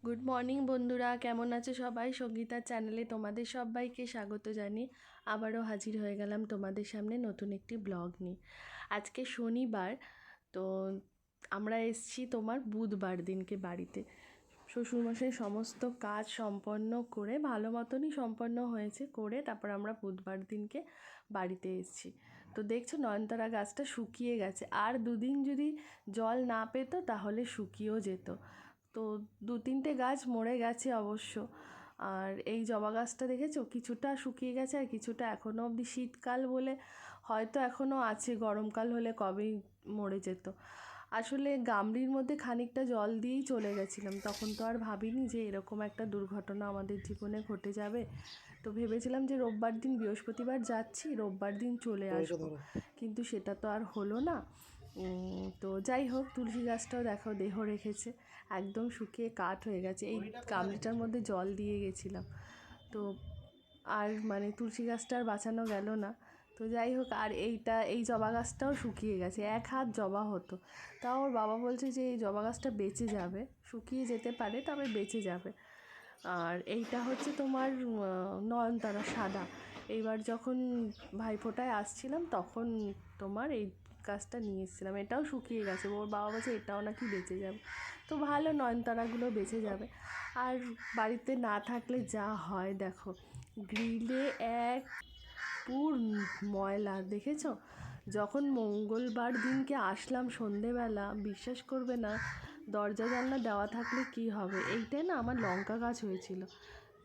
Good morning বন্ধুরা, কেমন আছো সবাই? সঙ্গীতার চ্যানেলে তোমাদের সবাইকে স্বাগত জানিয়ে আবারও হাজির হয়ে গেলাম তোমাদের সামনে নতুন একটি ব্লগ নিয়ে। আজকে শনিবার, তো আমরা এসছি তোমার বুধবার দিনকে বাড়িতে। শ্বশুরমশাই সমস্ত কাজ সম্পন্ন করে, ভালো মতনই সম্পন্ন হয়েছে করে, তারপর আমরা বুধবার দিনকে বাড়িতে এসেছি। তো দেখছো নয়নতারা গাছটা শুকিয়ে গেছে, আর দুদিন যদি জল না পেতো তাহলে শুকিয়েও যেত। তো দু তিনটে গাছ মরে গেছে অবশ্য। আর এই জবা গাছটা দেখেছো কিছুটা শুকিয়ে গেছে, আর কিছুটা এখনও অবধি, শীতকাল বলে হয়তো এখনও আছে, গরমকাল হলে কবেই মরে যেত। আসলে গামলির মধ্যে খানিকটা জল দিয়েই চলে গেছিলাম, তখন তো আর ভাবিনি যে এরকম একটা দুর্ঘটনা আমাদের জীবনে ঘটে যাবে। তো ভেবেছিলাম যে রোববার দিন, বৃহস্পতিবার যাচ্ছি, রোববার দিন চলে আসবো, কিন্তু সেটা তো আর হলো না। তো যাই হোক, তুলসী গাছটাও দেখো দেহ রেখেছে, একদম শুকিয়ে কাঠ হয়ে গেছে। এই গামলিটার মধ্যে জল দিয়ে গেছিলাম, তো আর মানে তুলসী গাছটা আর বাঁচানো গেল না। তো যাই হোক, আর এই জবা গাছটাও শুকিয়ে গেছে, 1 হাত জবা হতো। তাও ওর বাবা বলছে যে এই জবা গাছটা বেঁচে যাবে, শুকিয়ে যেতে পারে তবে বেঁচে যাবে। আর এইটা হচ্ছে তোমার নয়নতারা সাদা। এইবার যখন ভাইফোঁটায় আসছিলাম তখন তোমার এই গাছটা নিয়ে এসেছিলাম, এটাও শুকিয়ে গেছে। ওর বাবা বলছে এটাও নাকি বেঁচে যাবে, তো ভালো, নয়নতারাগুলো বেঁচে যাবে। আর বাড়িতে না থাকলে যা হয় দেখো, গ্রিলে এক পুর ময়লা, দেখেছো? যখন মঙ্গলবার দিনকে আসলাম সন্ধেবেলা, বিশ্বাস করবে না, দরজা জানলা দেওয়া থাকলে কি হবে। এইটাই না আমার লঙ্কা গাছ হয়েছিল,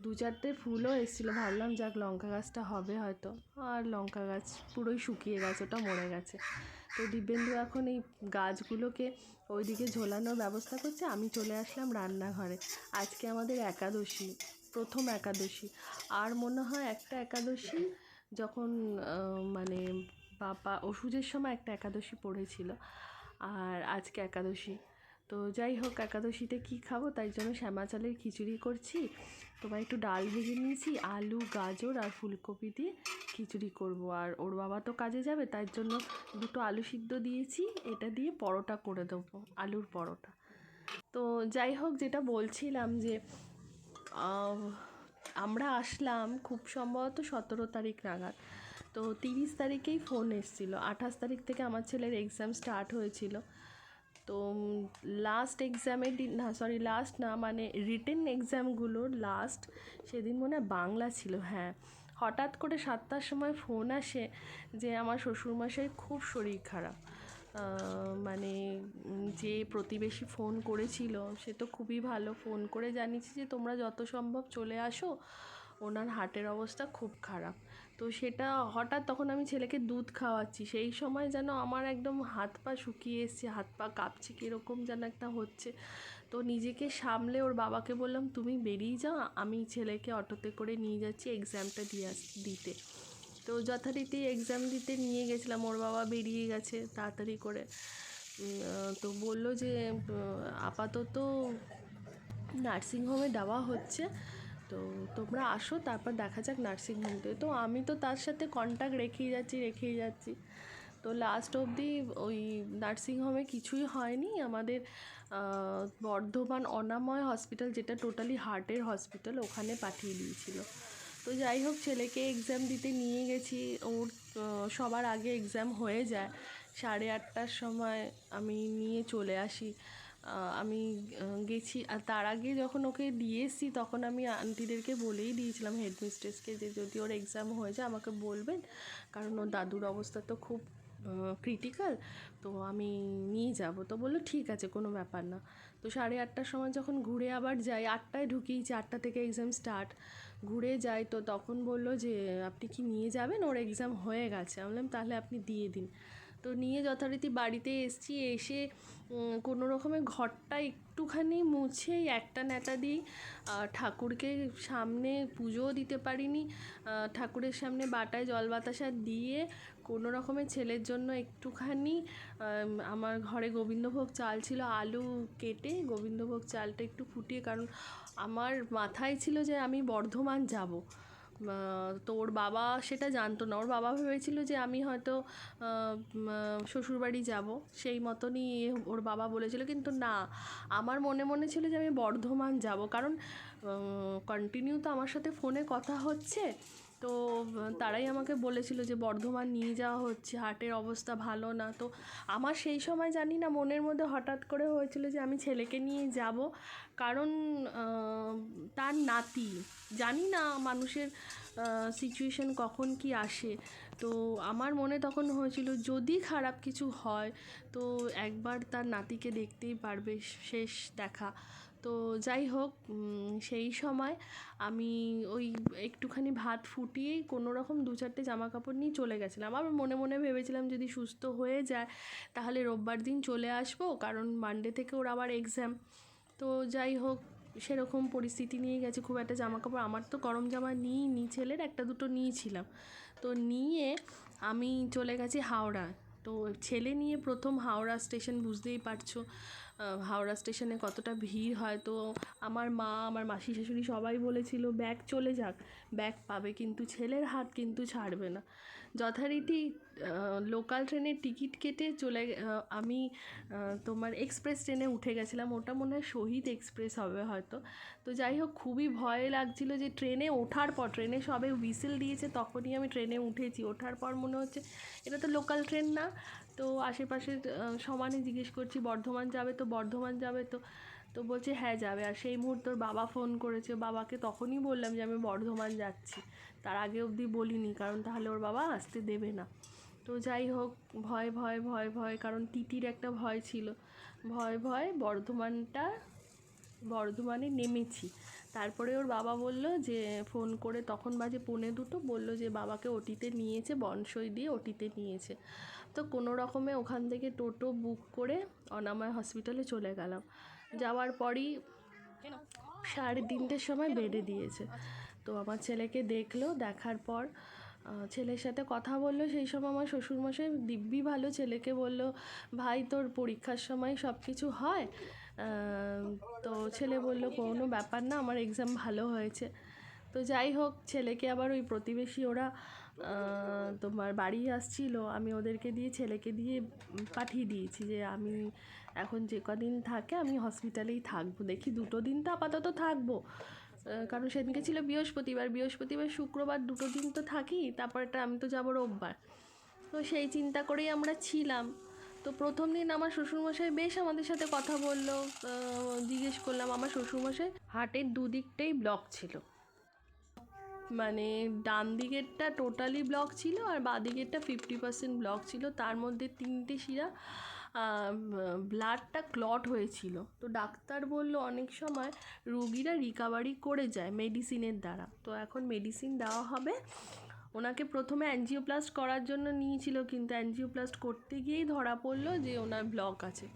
2-4টে ফুলও এসেছিলো, ভাবলাম যাক লঙ্কা গাছটা হবে হয়তো, আর লঙ্কা গাছ পুরোই শুকিয়ে গেছে, ওটা মরে গেছে। তো দিব্যেন্দু এখন এই গাছগুলোকে ওইদিকে ঝোলানোর ব্যবস্থা করছে, আমি চলে আসলাম রান্নাঘরে। আজকে আমাদের একাদশী, প্রথম একাদশী। আর মনে হয় একটা একাদশী যখন মানে বাবা ওষুধের সময় একটা একাদশী পড়েছিল, আর আজকে একাদশী। তো যাই হোক, একাদশীতে কী খাবো, তাই জন্য শ্যামা চালের খিচুড়ি করছি। তোমার একটু ডাল ভেজে নিয়েছি, আলু গাজর আর ফুলকপি দিয়ে খিচুড়ি করব। আর ওর বাবা তো কাজে যাবে, তাই জন্য 2টো আলু সিদ্ধ দিয়েছি, এটা দিয়ে পরোটা করে দেবো, আলুর পরোটা। তো যাই হোক, যেটা বলছিলাম যে আমরা আসলাম খুব সম্ভবত 17 তারিখ নাগাদ। তো 30 তারিখেই ফোন এসেছিলো, 28 তারিখ থেকে আমার ছেলের এক্সাম স্টার্ট হয়েছিল। তো লাস্ট এক্সামের দিন, না সরি লাস্ট না, মানে রিটেন এক্সামগুলোর লাস্ট সেদিন মনে হয় বাংলা ছিল, হ্যাঁ। হঠাৎ করে 7টার সময় ফোন আসে যে আমার শ্বশুরমশাই খুব শরীর খারাপ। মানে যে প্রতিবেশী ফোন করেছিল সে তো খুবই ভালো, ফোন করে জানিয়েছে যে তোমরা যত সম্ভব চলে আসো, ওনার হার্টের অবস্থা খুব খারাপ। তো সেটা হঠাৎ, তখন আমি ছেলেকে দুধ খাওয়াচ্ছি, সেই সময় যেন আমার একদম হাত পা শুকিয়ে এসছে, হাত পা কাঁপছে, কীরকম যেন একটা হচ্ছে। তো নিজেকে সামলে ওর বাবাকে বললাম তুমি বেরিয়ে যাও, আমি ছেলেকে অটোতে করে নিয়ে যাচ্ছি এক্সামটা দিতে। তো যথারীতি এক্সাম দিতে নিয়ে গেছিলাম, ওর বাবা বেরিয়ে গেছে তাড়াতাড়ি করে। তো বললো যে আপাতত নার্সিংহোমে দেওয়া হচ্ছে, তো তোমরা আসো, তারপর দেখা যাক নার্সিংহোমতে। তো আমি তো তার সাথে কন্ট্যাক্ট রেখেই যাচ্ছি। তো লাস্ট অবধি ওই নার্সিংহোমে কিছুই হয়নি আমাদের। বর্ধমান অনাময় হসপিটাল, যেটা টোটালি হার্টের হসপিটাল, ওখানে পাঠিয়ে দিয়েছিল। তো যাই হোক, ছেলেকে এক্সাম দিতে নিয়ে গেছি, ওর সবার আগে এক্সাম হয়ে যায়। 8:30টার সময় আমি নিয়ে চলে আসি। আমি গেছি, আর তার আগে যখন ওকে দিয়ে এসেছি তখন আমি আন্টিদেরকে বলেই দিয়েছিলাম, হেডমিস্ট্রেসকে, যে যদি ওর এক্সাম হয়ে যায় আমাকে বলবেন, কারণ ওর দাদুর অবস্থা তো খুব ক্রিটিক্যাল, তো আমি নিয়ে যাব। তো বললো ঠিক আছে, কোনো ব্যাপার না। তো 8:30টার সময় যখন ঘুরে আবার যাই, 8টায় ঢুকিয়েছি, 8টা থেকে এক্সাম স্টার্ট, ঘুরে যাই, তো তখন বললো যে আপনি কি নিয়ে যাবেন, ওর এক্সাম হয়ে গেছে। আমি বললাম তাহলে আপনি দিয়ে দিন। তো নিয়ে যথারীতি বাড়িতে এসছি, এসে কোনো রকমের ঘরটা একটুখানি মুছেই একটা ন্যাতা দিই, ঠাকুরকে সামনে পুজোও দিতে পারিনি, ঠাকুরের সামনে বাটায় জল বাতাসা দিয়ে কোনো রকমে ছেলের জন্য একটুখানি, আমার ঘরে গোবিন্দভোগ চাল ছিল, আলু কেটে গোবিন্দভোগ চালটা একটু ফুটিয়ে, কারণ আমার মাথায় ছিল যে আমি বর্ধমান যাব, তো ওর বাবা সেটা জানতো না, ওর বাবা ভেবেছিল যে আমি হয়তো শ্বশুরবাড়ি যাব, সেই মতনই ওর বাবা বলেছিল। কিন্তু না, আমার মনে মনে ছিল যে আমি বর্ধমান যাব, কারণ কন্টিনিউ তো আমার সাথে ফোনে কথা হচ্ছে। তো তারাই আমাকে বলেছিল যে বর্ধমান নিয়ে যাওয়া হচ্ছে, হার্টের অবস্থা ভালো না। তো আমার সেই সময় জানি না মনের মধ্যে হঠাৎ করে হয়েছিল যে আমি ছেলেকে নিয়ে যাব, কারণ তার নাতি, জানি না মানুষের সিচুয়েশন কখন কি আসে। তো আমার মনে তখন হয়েছিল যদি খারাপ কিছু হয় তো একবার তার নাতিকে দেখতেই পারবে, শেষ দেখা। তো যাই হোক, সেই সময় আমি ওই একটুখানি ভাত ফুটিয়েই কোনো রকম 2-4টে জামা কাপড় নিয়ে চলে গেছিলাম। আবার মনে মনে ভেবেছিলাম যদি সুস্থ হয়ে যায় তাহলে রোববার দিন চলে আসবো, কারণ মানডে থেকে ওর আবার এক্সাম। তো যাই হোক, সেরকম পরিস্থিতি নিয়ে গেছে। খুব একটা জামা কাপড় আমার তো গরম জামা নিইনি, ছেলের একটা দুটো নিয়েছিলাম। তো নিয়ে আমি চলে গেছি হাওড়া। তো ছেলে নিয়ে প্রথম হাওড়া স্টেশন, বুঝতেই পারছো হাওড়া স্টেশনে কতটা ভিড় হয়। তো আমার মা, আমার মাসি শাশুড়ি সবাই বলেছিল ব্যাগ চলে যাক, ব্যাগ পাবে, কিন্তু ছেলের হাত কিন্তু ছাড়বে না। যথারীতি লোকাল ট্রেনের টিকিট কেটে আমি তোমার এক্সপ্রেস ট্রেনে উঠে গেছিলাম। ওটা মনে হয় শহীদ এক্সপ্রেস হবে হয়তো। তো যাই হোক, খুবই ভয় লাগছিল যে ট্রেনে ওঠার পর, ট্রেনে সবে হুইসেল দিয়েছে তখনই আমি ট্রেনে উঠেছি, ওঠার পর মনে হচ্ছে এটা তো লোকাল ট্রেন না। তো আশেপাশে সমানে জিজ্ঞেস করছি বর্ধমান যাবে তো, বর্ধমান যাবে তো। তো বলছে হ্যাঁ যাবে। আর সেই মুহূর্তে ওর বাবা ফোন করেছে, বাবাকে তখনই বললাম যে আমি বর্ধমান যাচ্ছি, তার আগে অবধি বলিনি, কারণ তাহলে ওর বাবা আসতে দেবে না। তো যাই হোক, ভয় ভয় ভয় ভয়, কারণ টিটির একটা ভয় ছিল, ভয় ভয় বর্ধমানে নেমেছি। তারপরে ওর বাবা বলল যে ফোন করে, তখন বাজে 1:45, বলল যে বাবাকে ওটিতে নিয়েছে, বনসই দিয়ে ওটিতে নিয়েছে। তো কোনো রকমে ওখান থেকে টোটো বুক করে অনাময় হসপিটালে চলে গেলাম। যাওয়ার পরই 3:30 সময় বেডে দিয়েছে। তো আমার ছেলেকে দেখলো, দেখার পর ছেলের সাথে কথা বললো। সেই সময় আমার শ্বশুরমশাই দিব্যি ভালো, ছেলেকে বলল ভাই তোর পরীক্ষার সময় সব কিছু হয়। তো ছেলে বলল কোনো ব্যাপার না, আমার এক্সাম ভালো হয়েছে। তো যাই হোক, ছেলেকে আবার ওই প্রতিবেশী ওরা তোমার বাড়ি আসছিল, আমি ওদেরকে দিয়ে ছেলেকে দিয়ে পাঠিয়ে দিয়েছি যে আমি এখন যে কদিন থাকে আমি হসপিটালেই থাকবো, দেখি 2 দিন তো আপাতত থাকবো। কারণ সেদিনকে ছিল বৃহস্পতিবার শুক্রবার 2 দিন তো থাকি, তারপরটা আমি তো যাবো রোববার। তো সেই চিন্তা করেই আমরা ছিলাম। তো প্রথম দিন আমার শ্বশুরমশাই বেশ আমাদের সাথে কথা বললো। জিজ্ঞেস করলাম, আমার শ্বশুরমশাই হার্টের দুদিকটাই ব্লক ছিল, মানে ডান দিকেরটা টোটালি ব্লক ছিল আর বাঁ দিকেরটা 50% ব্লক ছিল। তার মধ্যে 3টে শিরা ব্লাডটা ক্লট হয়েছিল। তো ডাক্তার বলল অনেক সময় রুগীরা রিকাভারি করে যায় মেডিসিনের দ্বারা। তো এখন মেডিসিন দেওয়া হবে। ওনাকে প্রথমে অ্যাঞ্জিওপ্লাস্ট করার জন্য নিয়েছিল, কিন্তু অ্যাঞ্জিওপ্লাস্ট করতে গিয়েই ধরা পড়লো যে ওনার ব্লক আছে।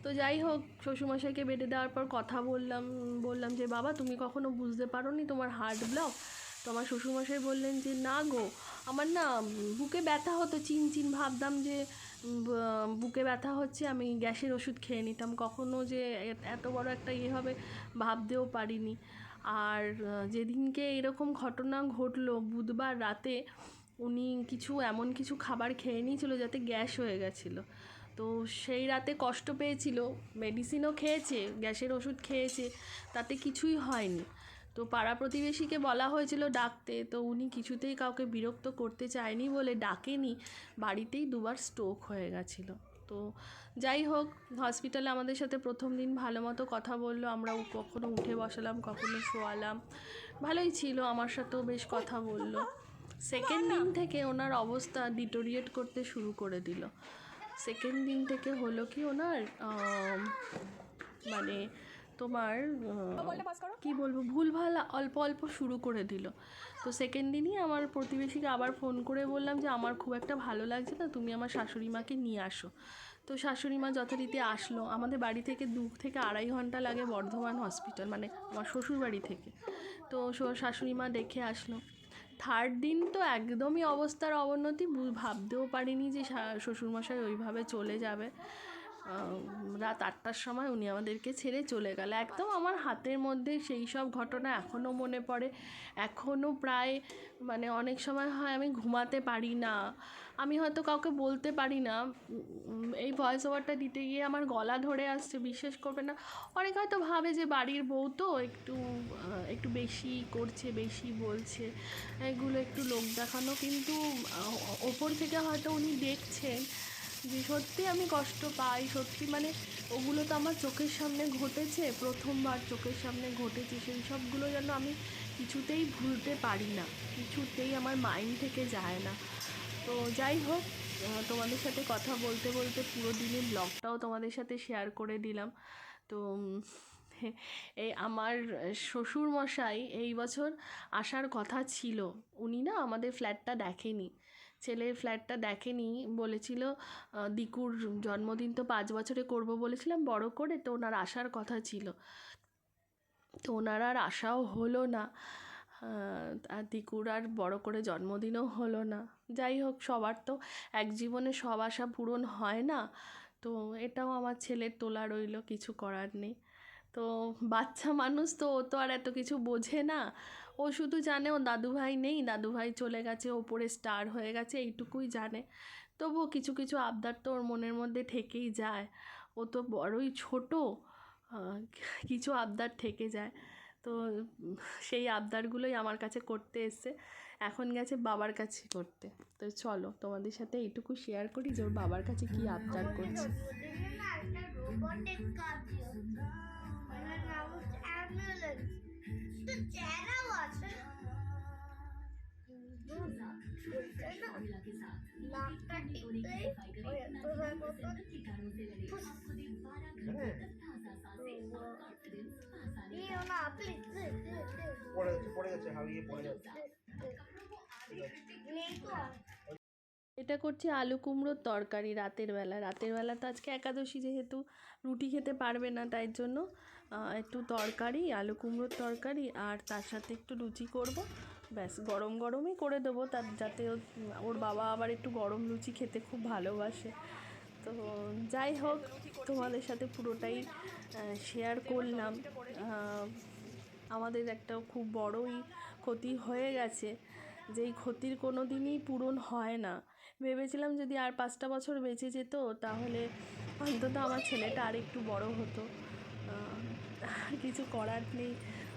তো যাই হোক, শ্বশুরমশাইকে বেডে দেওয়ার পর কথা বললাম যে বাবা তুমি কখনো বুঝতে পারো নি তোমার হার্ট ব্লক? তো আমার শ্বশুরমশাই বললেন যে না গো, আমার না বুকে ব্যথা হতো, চিন ভাবতাম যে বুকে ব্যথা হচ্ছে, আমি গ্যাসের ওষুধ খেয়ে নিতাম, কখনো যে এত বড় একটা ইয়ে হবে ভাবতেও পারিনি। আর যেদিনকে এরকম ঘটনা ঘটলো বুধবার রাতে, উনি এমন কিছু খাবার খেয়ে নিয়েছিল যাতে গ্যাস হয়ে গেছিলো। তো সেই রাতে কষ্ট পেয়েছিল, মেডিসিনও খেয়েছে, গ্যাসের ওষুধ খেয়েছে, তাতে কিছুই হয়নি। তো পাড়া প্রতিবেশীকে বলা হয়েছিল ডাকতে, তো উনি কিছুতেই কাউকে বিরক্ত করতে চায়নি বলে ডাকেনি, বাড়িতেই 2বার স্ট্রোক হয়ে গেছিলো। তো যাই হোক, হসপিটালে আমাদের সাথে প্রথম দিন ভালো মতো কথা বললো, আমরা কখনো উঠে বসালাম, কখনো শোয়ালাম, ভালোই ছিল, আমার সাথেও বেশ কথা বললো। সেকেন্ড দিন থেকে ওনার অবস্থা ডিটোরিয়েট করতে শুরু করে দিল। সেকেন্ড দিন থেকে হলো কি ওনার মানে তোমার কি বলবো, ভুলভাল অল্প অল্প শুরু করে দিল। তো সেকেন্ড দিনই আমার প্রতিবেশীকে আবার ফোন করে বললাম যে আমার খুব একটা ভালো লাগছে না, তুমি আমার শাশুড়ি মাকে নিয়ে আসো। তো শাশুড়ি মা যথারীতি আসলো। আমাদের বাড়ি থেকে 2 থেকে 2.5 ঘন্টা লাগে বর্ধমান হসপিটাল, মানে আমার শ্বশুর বাড়ি থেকে। তো শাশুড়ি মা দেখে আসলো। থার্ড দিন তো একদমই অবস্থার অবনতি, ভাবতেও পারিনি যে শ্বশুরমশাই ওইভাবে চলে যাবে। রাত 8টার সময় উনি আমাদেরকে ছেড়ে চলে গেল। একদম আমার হাতের মধ্যে সেই সব ঘটনা এখনও মনে পড়ে। এখনও প্রায় মানে অনেক সময় হয় আমি ঘুমাতে পারি না, আমি হয়তো কাউকে বলতে পারি না। এই ভয়েস ওভারটা দিতে গিয়ে আমার গলা ধরে আসছে, বিশ্বাস করবে না। অনেক হয়তো ভাবে যে বাড়ির বউ তো একটু বেশি করছে, বেশি বলছে, এগুলো একটু লোক দেখানো। কিন্তু ওপর থেকে হয়তো উনি দেখছেন যে সত্যি আমি কষ্ট পাই, সত্যি মানে ওগুলো তো আমার চোখের সামনে ঘটেছে, প্রথমবার চোখের সামনে ঘটেছে। সেই সবগুলো যেন আমি কিছুতেই ভুলতে পারি না, কিছুতেই আমার মাইন্ড থেকে যায় না। তো যাই হোক, তোমাদের সাথে কথা বলতে বলতে পুরো দিনের ব্লগটাও তোমাদের সাথে শেয়ার করে দিলাম। তো এই আমার শ্বশুরমশাই এই বছর আসার কথা ছিল। উনি না আমাদের ফ্ল্যাটটা দেখেনি, ছেলের ফ্ল্যাটটা দেখেনি, বলেছিল দিকুর জন্মদিন তো 5 বছরে করব বলেছিলাম বড় করে, তো ওনার আসার কথা ছিল। তো ওনার আর আসাও হলো না, আর দিকুর আর বড় করে জন্মদিনও হলো না। যাই হোক, সবার তো এক জীবনে সব আশা পূরণ হয় না। তো এটাও আমার ছেলের তোলা রইলো, কিছু করার নেই। তো বাচ্চা মানুষ তো, ও তো আর এত কিছু বোঝে না। ও শুধু জানে ও দাদুভাই নেই, দাদুভাই চলে গেছে, ওপরে স্টার হয়ে গেছে, এইটুকুই জানে। তবুও কিছু কিছু আবদার তো ওর মনের মধ্যে থেকেই যায়। ও তো বড়ই ছোট, আহ, কিছু আবদার থেকে যায়। তো সেই আবদারগুলোই আমার কাছে করতে এসছে, এখন গেছে বাবার কাছে করতে। তো চলো তোমাদের সাথে এইটুকু শেয়ার করি যে ওর বাবার কাছে কি আবদার করছে। পড়ে যাচ্ছে হারিয়ে পড়ে যাচ্ছে। এটা করছি আলু কুমড়োর তরকারি রাতের বেলা তো আজকে একাদশী, যেহেতু রুটি খেতে পারবে না, তাই জন্য একটু তরকারি, আলু কুমড়োর তরকারি, আর তার সাথে একটু লুচি করব। ব্যাস, গরম গরমই করে দেবো, তার যাতে ওর বাবা আবার একটু গরম লুচি খেতে খুব ভালোবাসে। তো যাই হোক, তোমাদের সাথে পুরোটাই শেয়ার করলাম। আমাদের একটা খুব বড়ই ক্ষতি হয়ে গেছে, যেই ক্ষতির কোনো দিনই পূরণ হয় না। ভেবেছিলাম যদি আর 5টা বছর বেঁচে যেত, তাহলে অন্তত আমার ছেলেটা আর একটু বড় হতো। কিছু করার নেই,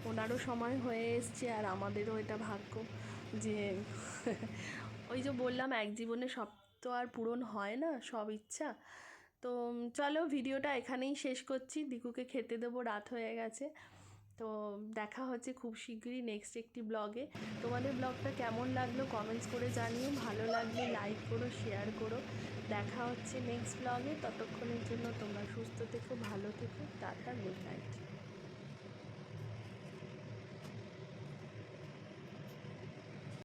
ওনারও সময় হয়ে এসছে, আর আমাদেরও এটা ভাগ্য যে ওই যে বললাম, এক জীবনে সব তো আর পূরণ হয় না, সব ইচ্ছা। তো চলো, ভিডিওটা এখানেই শেষ করছি, দিকুকে খেতে দেবো, রাত হয়ে গেছে। তো দেখা হচ্ছে খুব শীঘ্রই নেক্সট একটি ব্লগে। তোমাদের ব্লগটা কেমন লাগলো কমেন্টস করে জানিও, ভালো লাগলে লাইক করো, শেয়ার করো। দেখা হচ্ছে নেক্সট ব্লগে, ততক্ষণের জন্য তোমরা সুস্থ থেকো, ভালো থেকো, টাটা, গুড নাইট।